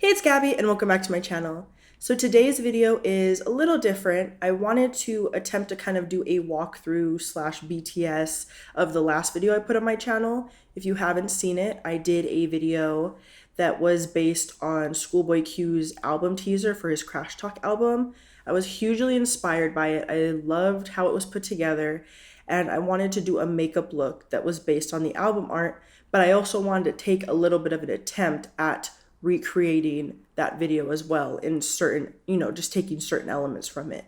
Hey, it's Gabby and welcome back to my channel. So today's video is a little different. I wanted to attempt to kind of do a walkthrough slash BTS of the last video I put on my channel. If you haven't seen it, I did a video that was based on Schoolboy Q's album teaser for his CrasH Talk album. I was hugely inspired by it. I loved how it was put together, and I wanted to do a makeup look that was based on the album art, but I also wanted to take a little bit of an attempt at recreating that video as well in certain, just taking certain elements from it.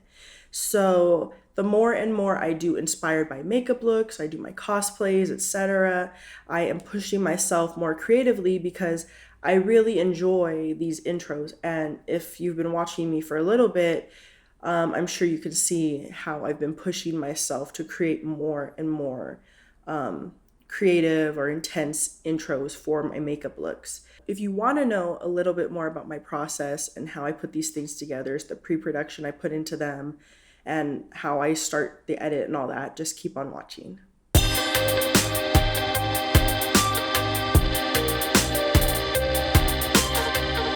So the more and more I do inspired by makeup looks, I do my cosplays, etc., I am pushing myself more creatively because I really enjoy these intros. And if you've been watching me for a little bit, I'm sure you can see how I've been pushing myself to create more and more creative or intense intros for my makeup looks. If you want to know a little bit more about my process and how I put these things together, the pre-production I put into them, and how I start the edit and all that, just keep on watching.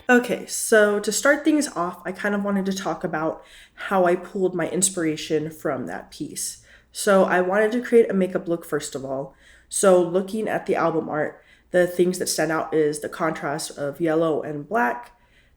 Okay, so to start things off, I kind of wanted to talk about how I pulled my inspiration from that piece. So I wanted to create a makeup look first of all. So looking at the album art, the things that stand out is the contrast of yellow and black.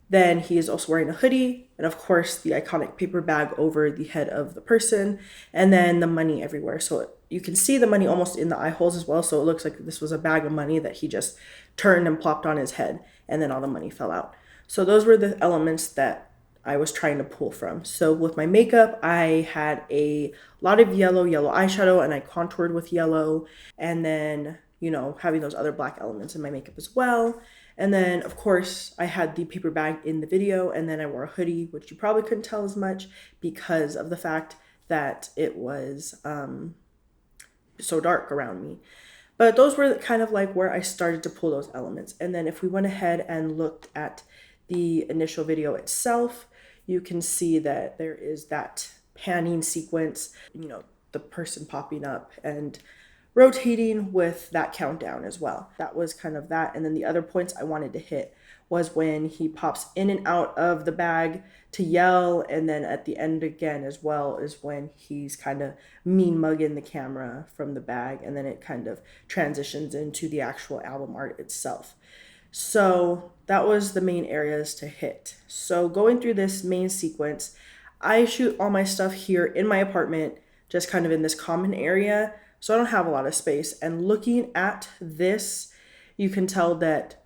Then he is also wearing a hoodie, and of course the iconic paper bag over the head of the person, and then the money everywhere. So you can see the money almost in the eye holes as well. So it looks like this was a bag of money that he just turned and plopped on his head, and then all the money fell out. So those were the elements that I was trying to pull from. So with my makeup, I had a lot of yellow eyeshadow, and I contoured with yellow, and then, having those other black elements in my makeup as well. And then, of course, I had the paper bag in the video, and then I wore a hoodie, which you probably couldn't tell as much because of the fact that it was so dark around me. But those were kind of like where I started to pull those elements. And then if we went ahead and looked at the initial video itself, you can see that there is that panning sequence, the person popping up and rotating with that countdown as well. That was kind of that. And then the other points I wanted to hit was when he pops in and out of the bag to yell, and then at the end again as well is when he's kind of mean mugging the camera from the bag, and then it kind of transitions into the actual album art itself. So that was the main areas to hit. So going through this main sequence, I shoot all my stuff here in my apartment, just kind of in this common area. So I don't have a lot of space. And looking at this, you can tell that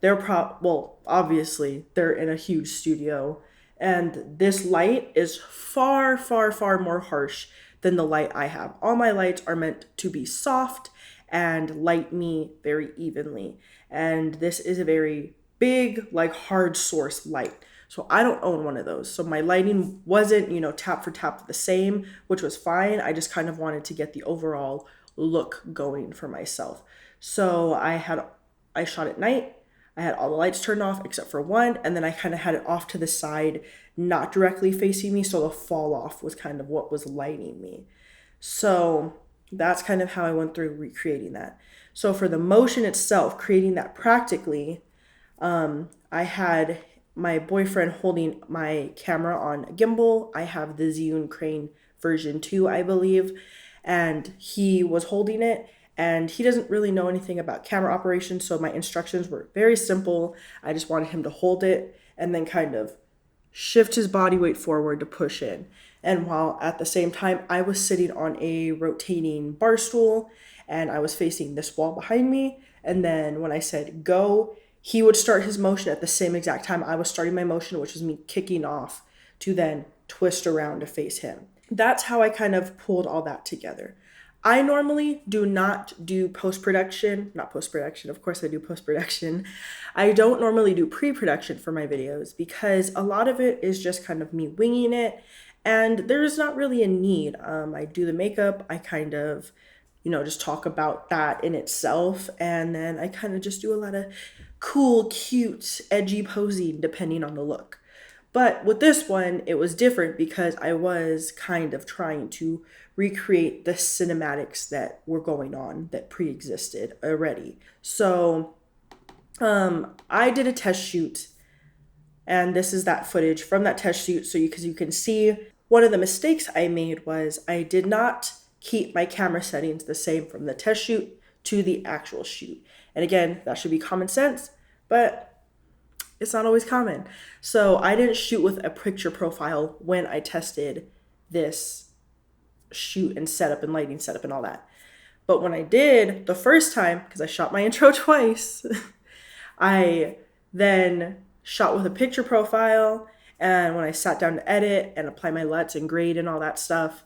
obviously they're in a huge studio. And this light is far, far, far more harsh than the light I have. All my lights are meant to be soft and light me very evenly. And this is a very big, hard source light. So I don't own one of those. So my lighting wasn't, tap for tap the same, which was fine. I just kind of wanted to get the overall look going for myself. So I shot at night. I had all the lights turned off except for one, and then I kind of had it off to the side, not directly facing me, so the fall off was kind of what was lighting me. So that's kind of how I went through recreating that. So for the motion itself, creating that practically, I had my boyfriend holding my camera on a gimbal. I have the Zhiyun Crane version 2, I believe, and he was holding it, and he doesn't really know anything about camera operation, so my instructions were very simple. I just wanted him to hold it and then kind of shift his body weight forward to push in. And while at the same time, I was sitting on a rotating bar stool and I was facing this wall behind me. And then when I said go, he would start his motion at the same exact time I was starting my motion, which was me kicking off to then twist around to face him. That's how I kind of pulled all that together. I normally do not do post-production, not post-production, of course I do post-production. I don't normally do pre-production for my videos because a lot of it is just kind of me winging it, and there's not really a need. I do the makeup, I kind of, just talk about that in itself, and then I kind of just do a lot of cool, cute, edgy posing depending on the look. But with this one, it was different because I was kind of trying to recreate the cinematics that were going on that pre-existed already. So I did a test shoot And this is that footage from that test shoot. So because you can see one of the mistakes I made was I did not keep my camera settings the same from the test shoot to the actual shoot. And again, that should be common sense, but it's not always common. So I didn't shoot with a picture profile when I tested this shoot and setup and lighting setup and all that. But when I did the first time, because I shot my intro twice, I then shot with a picture profile. And when I sat down to edit and apply my LUTs and grade and all that stuff,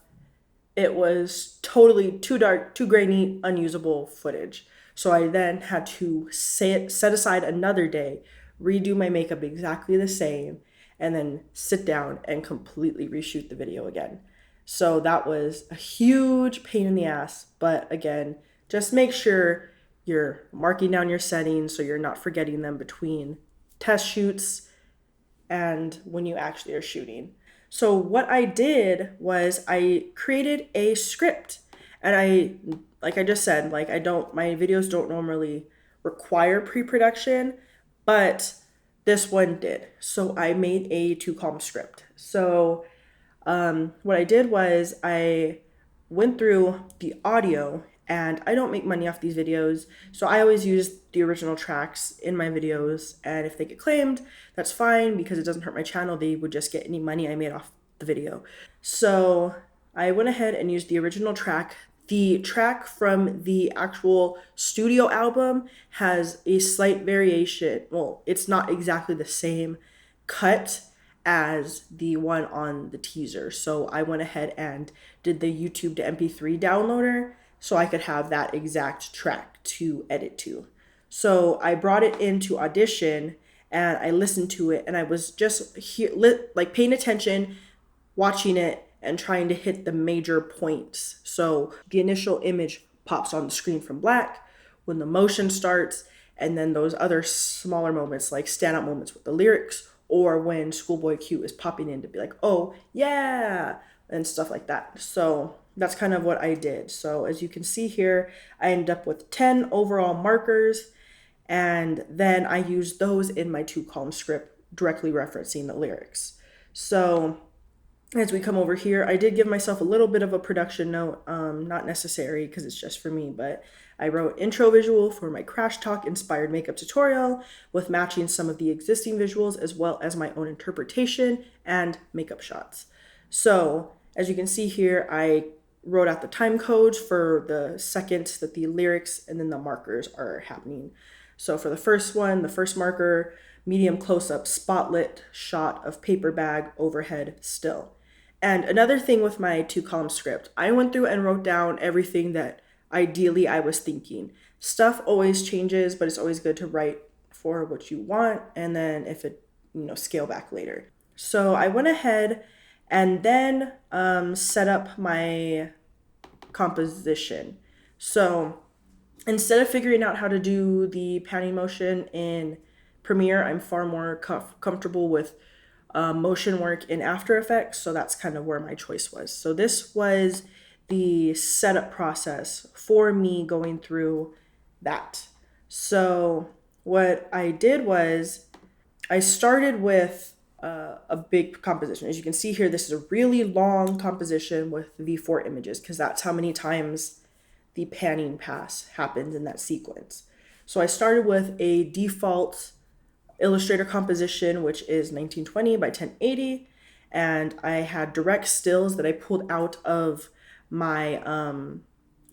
it was totally too dark, too grainy, unusable footage. So I then had to set aside another day, redo my makeup exactly the same, and then sit down and completely reshoot the video again. So that was a huge pain in the ass. But again, just make sure you're marking down your settings so you're not forgetting them between test shoots and when you actually are shooting. So what I did was I created a script, and like I just said, like my videos don't normally require pre-production, but this one did. So I made a 2-column script. So what I did was I went through the audio, and I don't make money off these videos, so I always use the original tracks in my videos, and if they get claimed, that's fine because it doesn't hurt my channel. They would just get any money I made off the video. So I went ahead and used the original track. The track from the actual studio album has a slight variation. Well, it's not exactly the same cut as the one on the teaser. So I went ahead and did the YouTube to MP3 downloader so I could have that exact track to edit to. So I brought it into Audition and I listened to it, and I was just like paying attention, watching it, and trying to hit the major points. So the initial image pops on the screen from black when the motion starts, and then those other smaller moments, like standout moments with the lyrics, or when Schoolboy Q is popping in to be like, oh, yeah, and stuff like that. So that's kind of what I did. So as you can see here, I ended up with 10 overall markers, and then I used those in my 2-column script directly referencing the lyrics. So as we come over here, I did give myself a little bit of a production note, not necessary because it's just for me, but I wrote intro visual for my CrasH Talk inspired makeup tutorial with matching some of the existing visuals as well as my own interpretation and makeup shots. So as you can see here, I wrote out the time codes for the seconds that the lyrics and then the markers are happening. So for the first one, the first marker, medium close-up spotlit shot of paper bag overhead still. And another thing with my 2-column script, I went through and wrote down everything that ideally I was thinking. Stuff always changes, but it's always good to write for what you want, and then if it, scale back later. So I went ahead and then set up my composition. So instead of figuring out how to do the panning motion in Premiere, I'm far more comfortable with motion work in After Effects, so that's kind of where my choice was. So this was the setup process for me going through that. So what I did was I started with a big composition. As you can see here, this is a really long composition with the 4 images because that's how many times the panning pass happens in that sequence. So I started with a default Illustrator composition, which is 1920 by 1080, and I had direct stills that I pulled out of my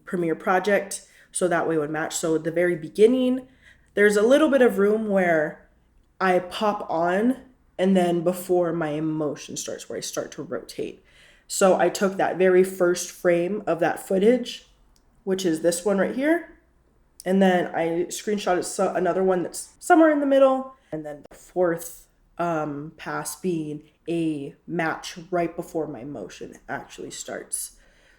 Premiere project so that way it would match. So at the very beginning, there's a little bit of room where I pop on, and then before my emotion starts, where I start to rotate. So I took that very first frame of that footage, which is this one right here, and then I screenshotted another one that's somewhere in the middle, and then the 4th pass being a match right before my motion actually starts.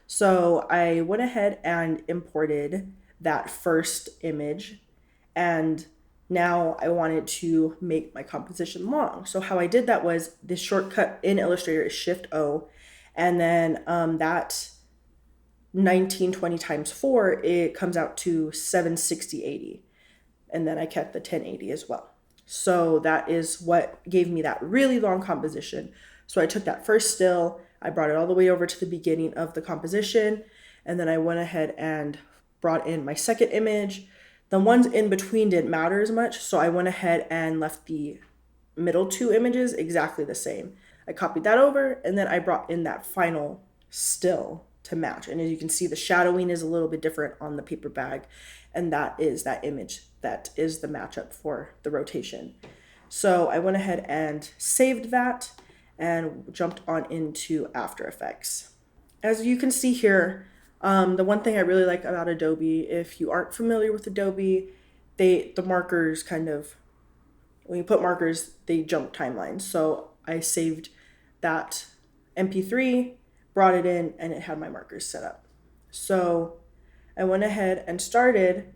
So I went ahead and imported that first image, and now I wanted to make my composition long. So how I did that was this shortcut in Illustrator is Shift-O, and then that 1920 times 4, it comes out to 760/80. And then I kept the 1080 as well. So that is what gave me that really long composition. So I took that first still, I brought it all the way over to the beginning of the composition, and then I went ahead and brought in my second image. The ones in between didn't matter as much, so I went ahead and left the middle two images exactly the same. I copied that over, and then I brought in that final still to match. And as you can see, the shadowing is a little bit different on the paper bag, and that is that image that is the matchup for the rotation. So I went ahead and saved that and jumped on into After Effects. As you can see here, the one thing I really like about Adobe, if you aren't familiar with Adobe, the markers kind of, when you put markers, they jump timelines. So I saved that MP3, brought it in, and it had my markers set up. So I went ahead and started.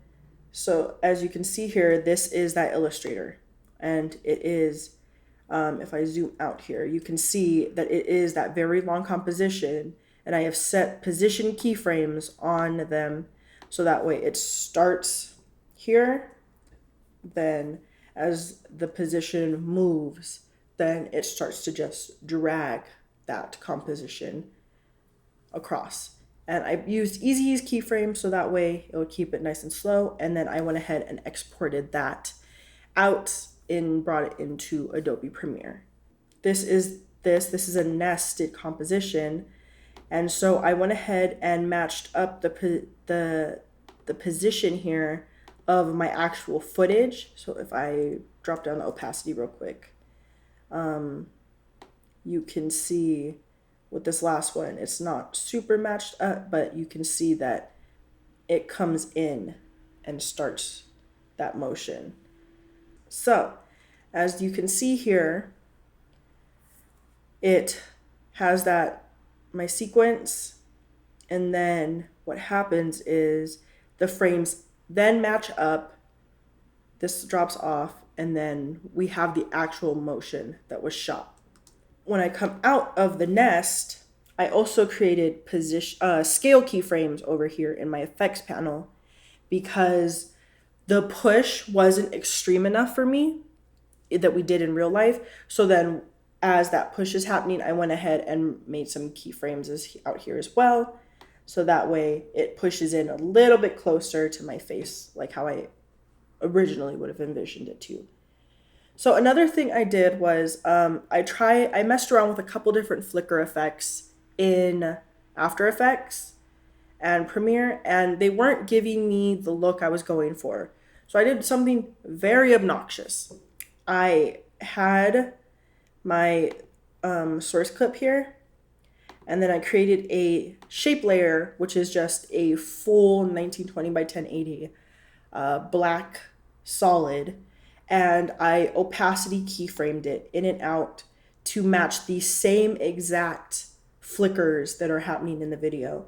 So as you can see here, this is that Illustrator. And it is, if I zoom out here, you can see that it is that very long composition. And I have set position keyframes on them. So that way it starts here, then as the position moves, then it starts to just drag that composition across. And I used easy use keyframes so that way it would keep it nice and slow. And then I went ahead and exported that out and brought it into Adobe Premiere. This is a nested composition. And so I went ahead and matched up the position here of my actual footage. So if I drop down the opacity real quick, you can see with this last one, it's not super matched up, but you can see that it comes in and starts that motion. So as you can see here, it has that my sequence, and then what happens is the frames then match up, this drops off, and then we have the actual motion that was shot. When I come out of the nest, I also created scale keyframes over here in my effects panel because the push wasn't extreme enough for me that we did in real life. So then as that push is happening, I went ahead and made some keyframes out here as well. So that way it pushes in a little bit closer to my face, like how I originally would have envisioned it to. So another thing I did was I messed around with a couple different flicker effects in After Effects and Premiere, and they weren't giving me the look I was going for. So I did something very obnoxious. I had my source clip here, and then I created a shape layer, which is just a full 1920 by 1080 black solid, and I opacity keyframed it in and out to match the same exact flickers that are happening in the video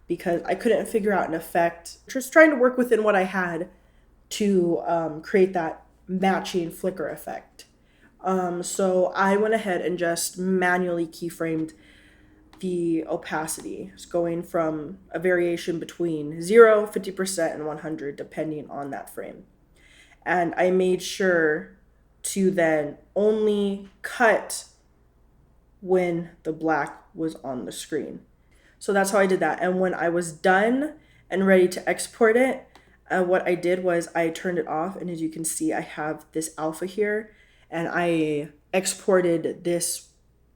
because I couldn't figure out an effect. Just trying to work within what I had to create that matching flicker effect. So I went ahead and just manually keyframed the opacity. It's going from a variation between 0, 50%, and 100 depending on that frame. And I made sure to then only cut when the black was on the screen. So that's how I did that. And when I was done and ready to export it, what I did was I turned it off. And as you can see, I have this alpha here. And I exported this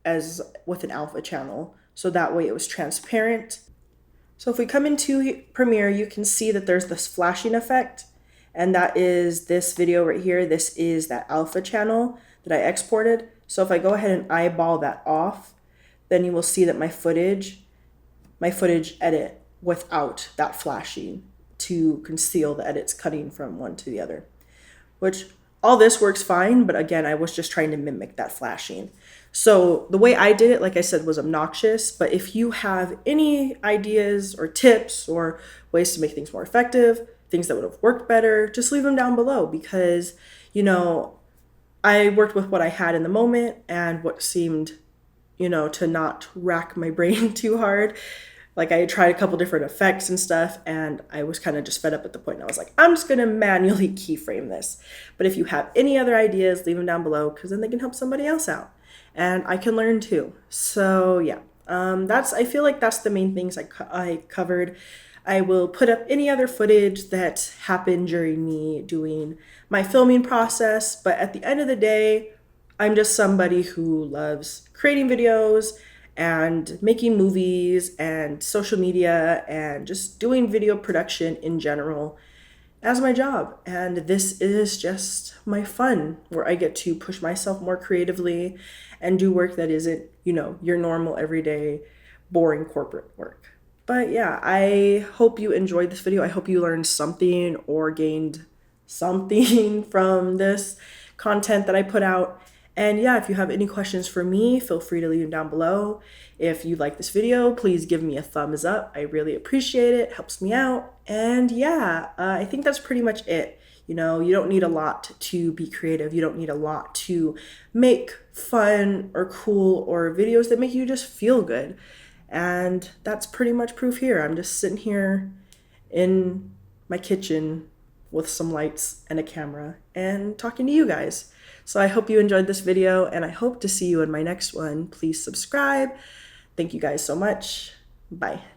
as with an alpha channel. So that way it was transparent. So if we come into Premiere, you can see that there's this flashing effect. And that is this video right here. This is that alpha channel that I exported. So if I go ahead and eyeball that off, then you will see that my footage edit without that flashing to conceal the edits cutting from one to the other, which all this works fine. But again, I was just trying to mimic that flashing. So the way I did it, like I said, was obnoxious. But if you have any ideas or tips or ways to make things more effective, things that would have worked better, just leave them down below because, I worked with what I had in the moment and what seemed, to not rack my brain too hard. Like I tried a couple different effects and stuff, and I was kind of just fed up at the point. And I was like, I'm just gonna manually keyframe this. But if you have any other ideas, leave them down below, because then they can help somebody else out, and I can learn too. So yeah, I feel like that's the main things I covered. I will put up any other footage that happened during me doing my filming process. But at the end of the day, I'm just somebody who loves creating videos and making movies and social media and just doing video production in general as my job. And this is just my fun where I get to push myself more creatively and do work that isn't, your normal, everyday, boring corporate work. But yeah, I hope you enjoyed this video. I hope you learned something or gained something from this content that I put out. And yeah, if you have any questions for me, feel free to leave them down below. If you like this video, please give me a thumbs up. I really appreciate it. Helps me out. And yeah, I think that's pretty much it. You don't need a lot to be creative. You don't need a lot to make fun or cool or videos that make you just feel good. And that's pretty much proof here. I'm just sitting here in my kitchen with some lights and a camera and talking to you guys. So I hope you enjoyed this video, and I hope to see you in my next one. Please subscribe. Thank you guys so much. Bye.